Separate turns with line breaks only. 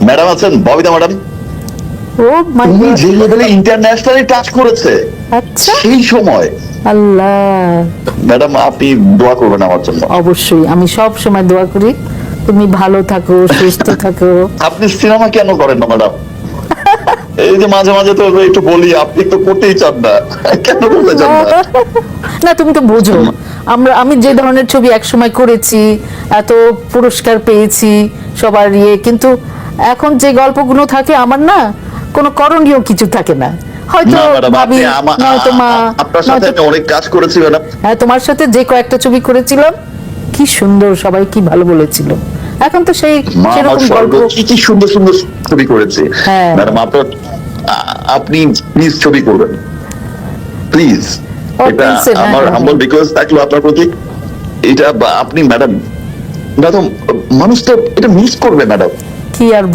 Madam আছেন, Babita madam.
ও মাই
উনি
god,
যে লেভেলে ইন্টারন্যাশনালি টাচ করেছে
আচ্ছা,
সেই সময়,
আল্লাহ।
ম্যাডাম আপনি দোয়া করবেন আমার জন্য।
অবশ্যই, আমি সব সময় দোয়া করি তুমি ভালো থাকো, সুস্থ থাকো।
আপনি সিনেমা কেন করেন না ম্যাডাম? এই যে মাঝে মাঝে তো একটু বলি, আপনি তো করতেই চান না, কেন করতে চান না?
না, তুমি তো বোঝো আমি যে ধরনের ছবি একসময় করেছি, এত পুরস্কার পেয়েছি সবার কিন্তু এখন যে গল্পগুলো থাকে আমার না কোনো করণীয় কিছু থাকে না, হয়তো
না ম্যাডাম,
ভাবি নয়তো মা,
আপনার সাথে আমি অনেক কাজ করেছি ম্যাডাম।
হ্যাঁ, তোমার সাথে যে কয়েকটা ছবি করেছিলাম কি সুন্দর, সবাই কি ভালো বলেছিল। এখন তো সেই
মা আমার
সেরকম
স্বর্গ,
গল্প।
কি কি সুন্দর সুন্দর ছবি করেছে
হ্যাঁ।
ম্যাডাম। আপনার আপনি প্লিজ ছবি করবেন, প্লিজ।
ও,
এটা
please, হ্যাঁ,
আমার
হ্যাঁ,
হাম্বল
হ্যাঁ।
রিকোয়েস্ট থাকলো আপনার প্রতি। এটা আপনি ম্যাডাম, ম্যাডাম মানুষ তো এটা মিস করবে ম্যাডাম।
কি আর